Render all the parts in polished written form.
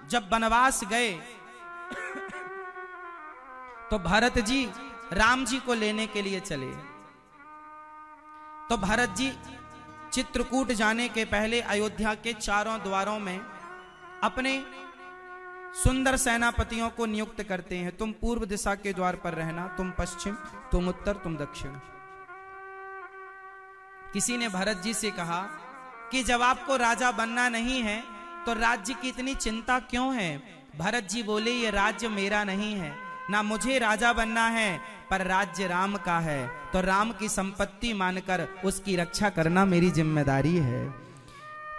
जब वनवास गए तो भरत जी राम जी को लेने के लिए चले। तो भरत जी चित्रकूट जाने के पहले अयोध्या के चारों द्वारों में अपने सुंदर सेनापतियों को नियुक्त करते हैं। तुम पूर्व दिशा के द्वार पर रहना, तुम पश्चिम, तुम उत्तर, तुम दक्षिण। किसी ने भरत जी से कहा कि जब आपको राजा बनना नहीं है तो राज्य की इतनी चिंता क्यों है? भरत जी बोले, ये राज्य मेरा नहीं है, ना मुझे राजा बनना है, पर राज्य राम का है, तो राम की संपत्ति मानकर उसकी रक्षा करना मेरी जिम्मेदारी है।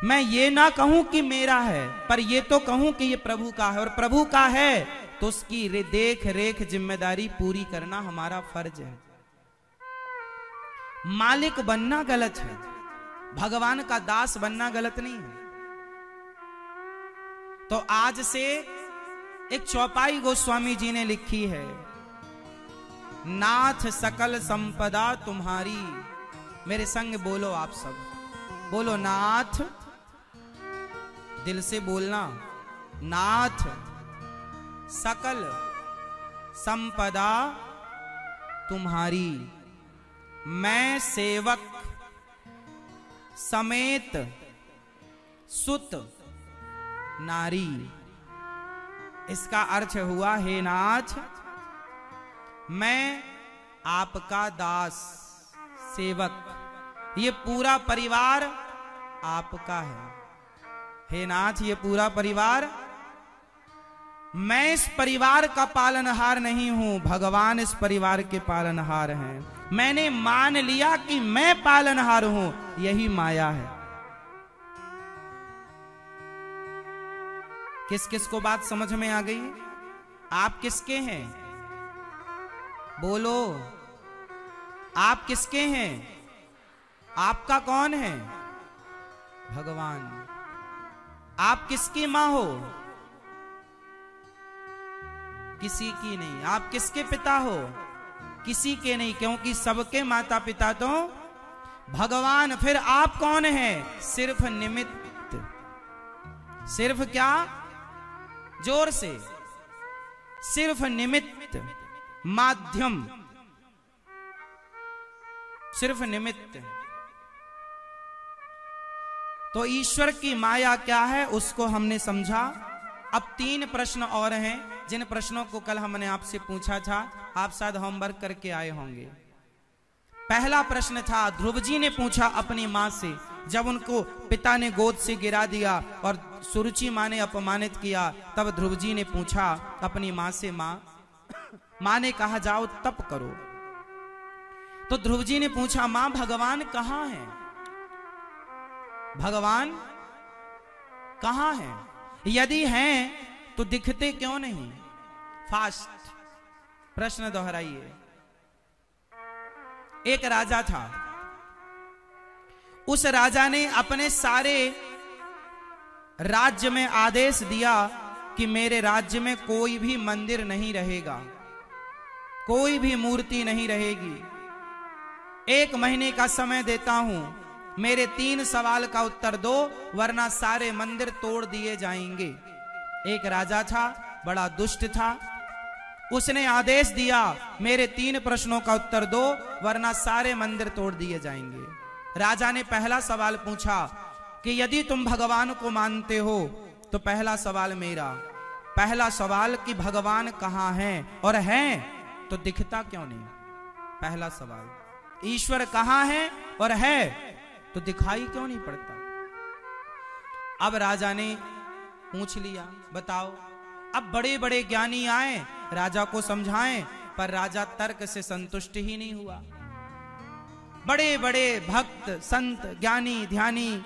मैं ये ना कहूं कि मेरा है, पर ये तो कहूं कि ये प्रभु का है, और प्रभु का है तो उसकी देख रेख जिम्मेदारी पूरी करना हमारा फर्ज है। मालिक बनना गलत है, भगवान का दास बनना गलत नहीं है। तो आज से एक चौपाई गोस्वामी जी ने लिखी है, नाथ सकल संपदा तुम्हारी। मेरे संग बोलो आप सब, बोलो नाथ, दिल से बोलना, नाथ सकल संपदा तुम्हारी, मैं सेवक समेत सुत नारी। इसका अर्थ हुआ, हे नाथ, मैं आपका दास सेवक, ये पूरा परिवार आपका है। हे नाथ, ये पूरा परिवार, मैं इस परिवार का पालनहार नहीं हूं, भगवान इस परिवार के पालनहार हैं। मैंने मान लिया कि मैं पालनहार हूं, यही माया है। किस किस को बात समझ में आ गई? आप किसके हैं? बोलो, आप किसके हैं? आपका कौन है? भगवान। आप किसकी मां हो? किसी की नहीं। आप किसके पिता हो? किसी के नहीं, क्योंकि सबके माता पिता तो भगवान। फिर आप कौन हैं? सिर्फ निमित्त। सिर्फ क्या? जोर से, सिर्फ निमित्त, माध्यम, सिर्फ निमित्त। तो ईश्वर की माया क्या है उसको हमने समझा। अब 3 प्रश्न और हैं, जिन प्रश्नों को कल हमने आपसे पूछा था, आप शायद होमवर्क करके आए होंगे। पहला प्रश्न था, ध्रुव जी ने पूछा अपनी मां से, जब उनको पिता ने गोद से गिरा दिया और सुरुचि मां ने अपमानित किया, तब ध्रुव जी ने पूछा अपनी मां से, मां ने कहा जाओ तप करो। तो ध्रुव जी ने पूछा, मां भगवान कहां है? भगवान कहां है? यदि हैं तो दिखते क्यों नहीं? फास्ट प्रश्न दोहराइए। एक राजा था, उस राजा ने अपने सारे राज्य में आदेश दिया कि मेरे राज्य में कोई भी मंदिर नहीं रहेगा, कोई भी मूर्ति नहीं रहेगी। 1 महीने का समय देता हूं, मेरे 3 सवाल का उत्तर दो, वरना सारे मंदिर तोड़ दिए जाएंगे। एक राजा था, बड़ा दुष्ट था, उसने आदेश दिया, मेरे 3 प्रश्नों का उत्तर दो, वरना सारे मंदिर तोड़ दिए जाएंगे। राजा ने पहला सवाल पूछा कि यदि तुम भगवान को मानते हो तो पहला सवाल मेरा, पहला सवाल कि भगवान कहां हैं, और हैं तो दिखता क्यों नहीं? पहला सवाल, ईश्वर कहां है और है तो दिखाई क्यों नहीं पड़ता? अब राजा ने पूछ लिया, बताओ। अब बड़े बड़े ज्ञानी आए, राजा को समझाएं, पर राजा तर्क से संतुष्ट ही नहीं हुआ। बड़े बड़े भक्त, संत, ज्ञानी, ध्यानी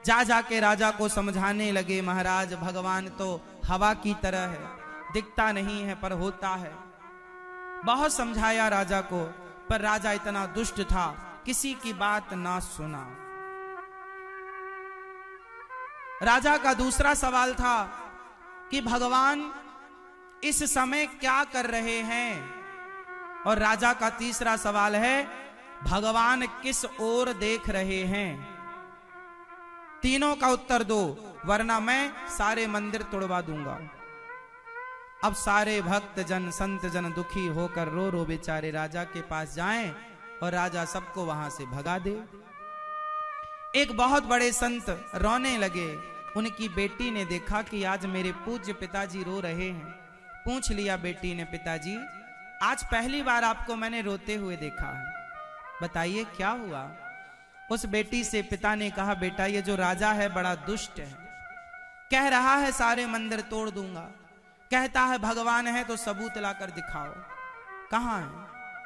जा जाके राजा को समझाने लगे, महाराज भगवान तो हवा की तरह है, दिखता नहीं है पर होता है। बहुत समझाया राजा को, पर राजा इतना दुष्ट था, किसी की बात ना सुना। राजा का दूसरा सवाल था कि भगवान इस समय क्या कर रहे हैं, और राजा का तीसरा सवाल है, भगवान किस ओर देख रहे हैं। तीनों का उत्तर दो, वरना मैं सारे मंदिर तोड़वा दूंगा। अब सारे भक्त जन संत जन दुखी होकर रो रो बेचारे राजा के पास जाएं और राजा सबको वहां से भगा दे। एक बहुत बड़े संत रोने लगे। उनकी बेटी ने देखा कि आज मेरे पूज्य पिताजी रो रहे हैं। पूछ लिया बेटी ने, पिताजी आज पहली बार आपको मैंने रोते हुए देखा है, बताइए क्या हुआ। उस बेटी से पिता ने कहा, बेटा ये जो राजा है बड़ा दुष्ट है, कह रहा है सारे मंदिर तोड़ दूंगा, कहता है भगवान है तो सबूत लाकर दिखाओ। कहां है,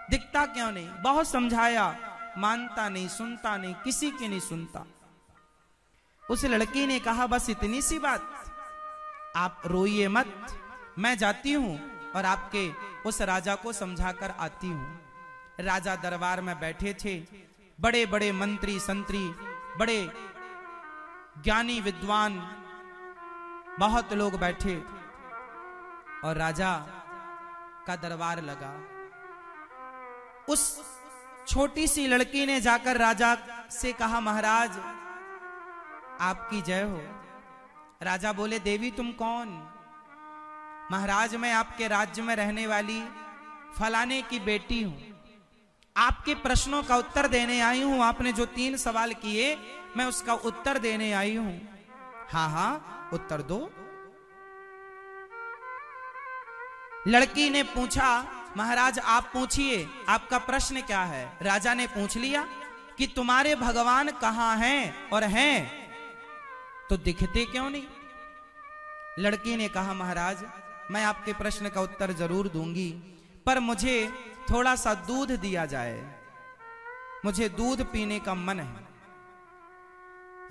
दिखता क्यों नहीं। बहुत समझाया, मानता नहीं, सुनता नहीं, किसी की नहीं सुनता। उस लड़की ने कहा, बस इतनी सी बात, आप रोइए मत, मैं जाती हूं और आपके उस राजा को समझाकर आती हूं। राजा दरबार में बैठे थे, बड़े बड़े मंत्री संतरी, बड़े ज्ञानी विद्वान, बहुत लोग बैठे और राजा का दरबार लगा। उस छोटी सी लड़की ने जाकर राजा से कहा, महाराज आपकी जय हो। राजा बोले, देवी तुम कौन। महाराज मैं आपके राज्य में रहने वाली फलाने की बेटी हूं, आपके प्रश्नों का उत्तर देने आई हूं। आपने जो 3 सवाल किए मैं उसका उत्तर देने आई हूं। हाँ हाँ उत्तर दो। लड़की ने पूछा, महाराज आप पूछिए, आपका प्रश्न क्या है। राजा ने पूछ लिया कि तुम्हारे भगवान कहां हैं और हैं तो दिखते क्यों नहीं। लड़की ने कहा, महाराज मैं आपके प्रश्न का उत्तर जरूर दूंगी, पर मुझे थोड़ा सा दूध दिया जाए, मुझे दूध पीने का मन है।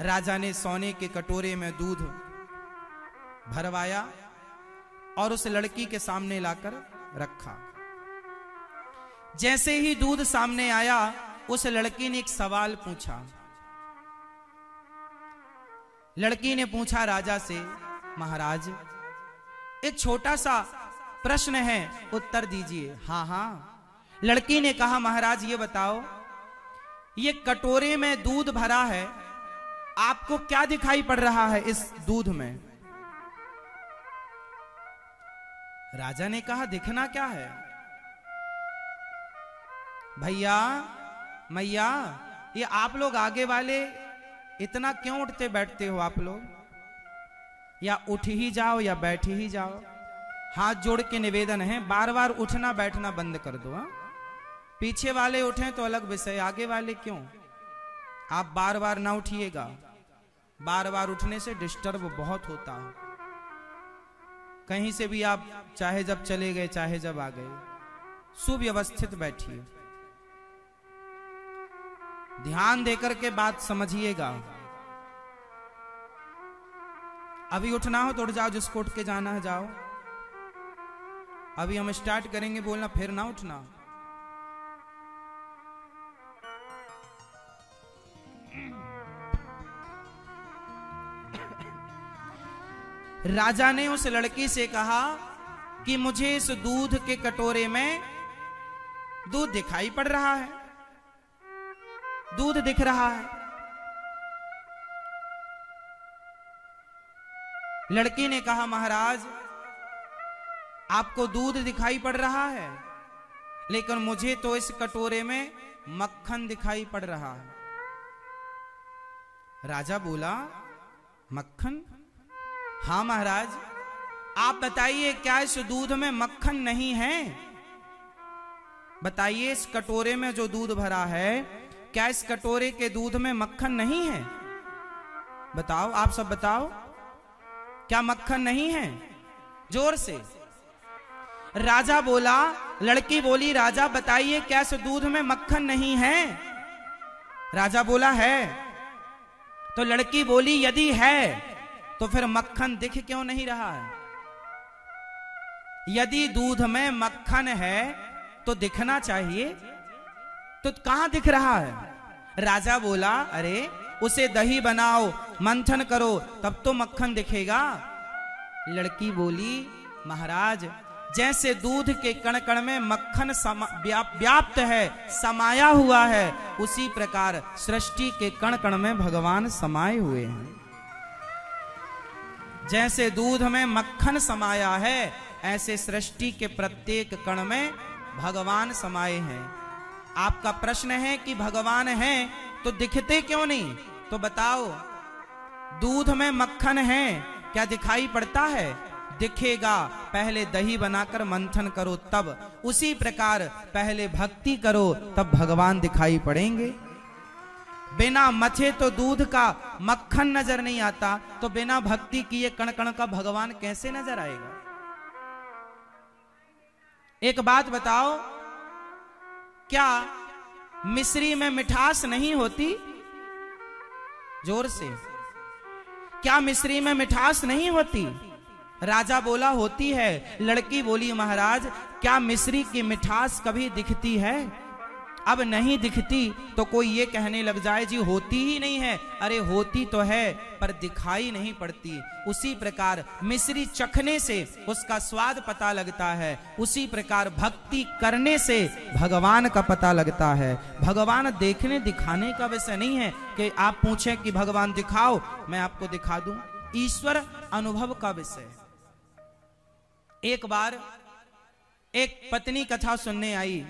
राजा ने सोने के कटोरे में दूध भरवाया और उस लड़की के सामने लाकर रखा। जैसे ही दूध सामने आया, उस लड़की ने एक सवाल पूछा। लड़की ने पूछा राजा से, महाराज एक छोटा सा प्रश्न है, उत्तर दीजिए। हाँ हाँ। लड़की ने कहा, महाराज ये बताओ, ये कटोरे में दूध भरा है, आपको क्या दिखाई पड़ रहा है इस दूध में। राजा ने कहा, दिखना क्या है। भैया मैया, ये आप लोग आगे वाले इतना क्यों उठते बैठते हो आप लोग, या उठ ही जाओ या बैठ ही जाओ। हाथ जोड़ के निवेदन है, बार बार उठना बैठना बंद कर दो। हाँ, पीछे वाले उठें तो अलग विषय, आगे वाले क्यों। आप बार बार ना उठिएगा, बार बार उठने से डिस्टर्ब बहुत होता है। कहीं से भी आप चाहे जब चले गए चाहे जब आ गए, सुव्यवस्थित बैठिए, ध्यान देकर के बात समझिएगा। अभी उठना हो तो उठ जाओ, जिसको उठ के जाना है जाओ। अभी हम स्टार्ट करेंगे बोलना, फिर ना उठना। राजा ने उस लड़की से कहा कि मुझे इस दूध के कटोरे में दूध दिखाई पड़ रहा है, दूध दिख रहा है। लड़की ने कहा, महाराज आपको दूध दिखाई पड़ रहा है, लेकिन मुझे तो इस कटोरे में मक्खन दिखाई पड़ रहा है। राजा बोला, मक्खन। हाँ महाराज, आप बताइए क्या इस दूध में मक्खन नहीं है। बताइए, इस कटोरे में जो दूध भरा है, क्या इस कटोरे के दूध में मक्खन नहीं है। बताओ, आप सब बताओ, क्या मक्खन नहीं है। जोर से। राजा बोला, लड़की बोली, राजा बताइए क्या इस दूध में मक्खन नहीं है। राजा बोला है। तो लड़की बोली, यदि है तो फिर मक्खन दिख क्यों नहीं रहा है। यदि दूध में मक्खन है तो दिखना चाहिए, तो कहां दिख रहा है। राजा बोला, अरे उसे दही बनाओ, मंथन करो, तब तो मक्खन दिखेगा। लड़की बोली, महाराज जैसे दूध के कण कण में मक्खन व्याप्त है, समाया हुआ है, उसी प्रकार सृष्टि के कण कण में भगवान समाये हुए हैं। जैसे दूध में मक्खन समाया है, ऐसे सृष्टि के प्रत्येक कण में भगवान समाये हैं। आपका प्रश्न है कि भगवान हैं तो दिखते क्यों नहीं? तो बताओ, दूध में मक्खन है, क्या दिखाई पड़ता है? दिखेगा। पहले दही बनाकर मंथन करो तब। उसी प्रकार पहले भक्ति करो तब भगवान दिखाई पड़ेंगे। बिना मथे तो दूध का मक्खन नजर नहीं आता, तो बिना भक्ति किए कण कण का भगवान कैसे नजर आएगा? एक बात बताओ, क्या मिश्री में मिठास नहीं होती? जोर से, क्या मिश्री में मिठास नहीं होती? राजा बोला होती है। लड़की बोली महाराज क्या मिश्री की मिठास कभी दिखती है? अब नहीं दिखती तो कोई ये कहने लग जाए जी होती ही नहीं है। अरे होती तो है पर दिखाई नहीं पड़ती। उसी प्रकार मिश्री चखने से उसका स्वाद पता लगता है, उसी प्रकार भक्ति करने से भगवान का पता लगता है। भगवान देखने दिखाने का विषय नहीं है कि आप पूछें कि भगवान दिखाओ, मैं आपको दिखा दूं। ईश्वर अनुभव का विषय। एक बार एक पत्नी कथा सुनने आई,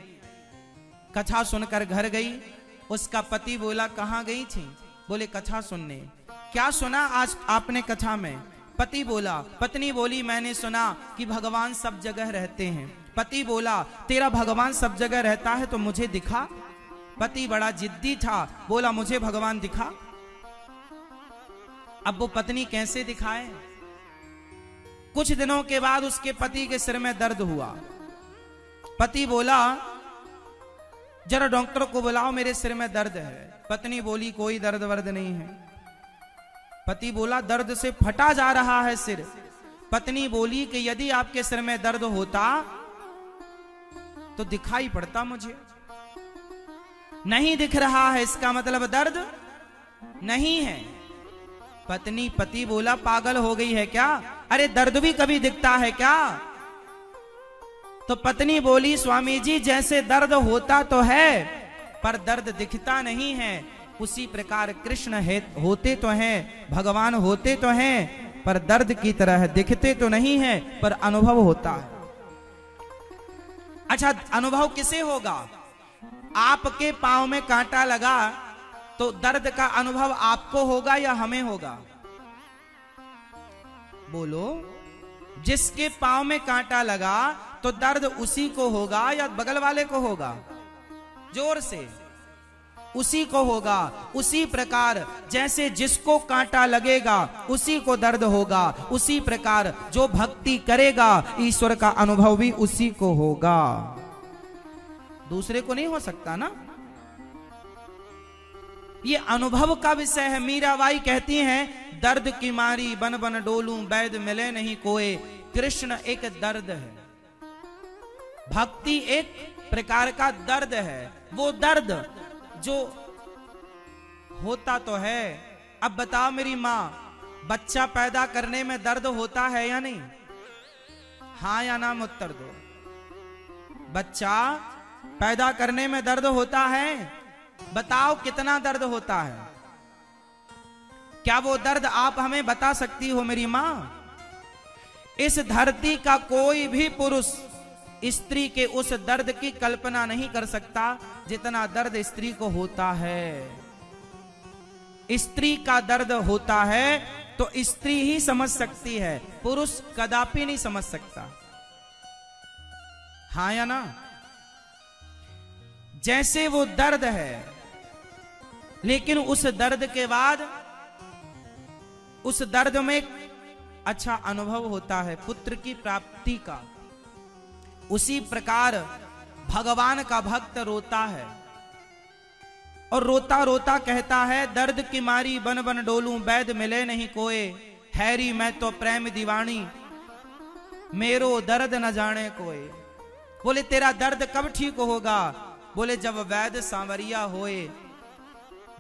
कथा सुनकर घर गई। उसका पति बोला कहां गई थी? बोले कथा सुनने। क्या सुना आज आपने कथा में? पति बोला, पत्नी बोली मैंने सुना कि भगवान सब जगह रहते हैं। पति बोला तेरा भगवान सब जगह रहता है तो मुझे दिखा। पति बड़ा जिद्दी था, बोला मुझे भगवान दिखा। अब वो पत्नी कैसे दिखाए? कुछ दिनों के बाद उसके पति के सिर में दर्द हुआ। पति बोला जरा डॉक्टर को बुलाओ, मेरे सिर में दर्द है। पत्नी बोली कोई दर्द वर्द नहीं है। पति बोला दर्द से फटा जा रहा है सिर। पत्नी बोली कि यदि आपके सिर में दर्द होता तो दिखाई पड़ता मुझे। नहीं दिख रहा है, इसका मतलब दर्द नहीं है। पत्नी पति बोला पागल हो गई है क्या? अरे दर्द भी कभी दिखता है क्या? तो पत्नी बोली स्वामी जी जैसे दर्द होता तो है पर दर्द दिखता नहीं है, उसी प्रकार कृष्ण होते तो हैं, भगवान होते तो हैं पर दर्द की तरह दिखते तो नहीं है पर अनुभव होता है। अच्छा, अनुभव किसे होगा? आपके पांव में कांटा लगा तो दर्द का अनुभव आपको होगा या हमें होगा? बोलो। जिसके पांव में कांटा लगा तो दर्द उसी को होगा या बगल वाले को होगा? जोर से। उसी को होगा। उसी प्रकार जैसे जिसको कांटा लगेगा उसी को दर्द होगा, उसी प्रकार जो भक्ति करेगा ईश्वर का अनुभव भी उसी को होगा, दूसरे को नहीं हो सकता ना। ये अनुभव का विषय है। मीराबाई कहती हैं दर्द की मारी बन बन डोलूं, वैद मिले नहीं कोई। कृष्ण एक दर्द है, भक्ति एक प्रकार का दर्द है। वो दर्द जो होता तो है। अब बताओ मेरी माँ, बच्चा पैदा करने में दर्द होता है या नहीं? हाँ या ना उत्तर दो। बच्चा पैदा करने में दर्द होता है? बताओ कितना दर्द होता है? क्या वो दर्द आप हमें बता सकती हो मेरी माँ? इस धरती का कोई भी पुरुष स्त्री के उस दर्द की कल्पना नहीं कर सकता जितना दर्द स्त्री को होता है। स्त्री का दर्द होता है तो स्त्री ही समझ सकती है, पुरुष कदापि नहीं समझ सकता। हाँ या ना? जैसे वो दर्द है, लेकिन उस दर्द के बाद उस दर्द में अच्छा अनुभव होता है पुत्र की प्राप्ति का। उसी प्रकार भगवान का भक्त रोता है और रोता रोता कहता है दर्द की मारी बन बन डोलूं, वैद मिले नहीं कोई। हैरी मैं तो प्रेम दीवानी, मेरो दर्द न जाने कोई। बोले तेरा दर्द कब ठीक होगा? बोले जब वैद सांवरिया होए।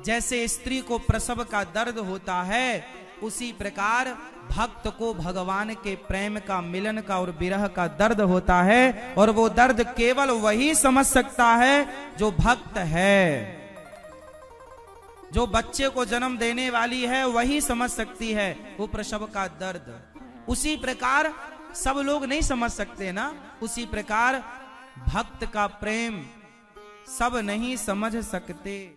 जैसे स्त्री को प्रसव का दर्द होता है उसी प्रकार भक्त को भगवान के प्रेम का, मिलन का और विरह का दर्द होता है, और वो दर्द केवल वही समझ सकता है जो भक्त है। जो बच्चे को जन्म देने वाली है वही समझ सकती है वो प्रसव का दर्द। उसी प्रकार सब लोग नहीं समझ सकते ना, उसी प्रकार भक्त का प्रेम सब नहीं समझ सकते।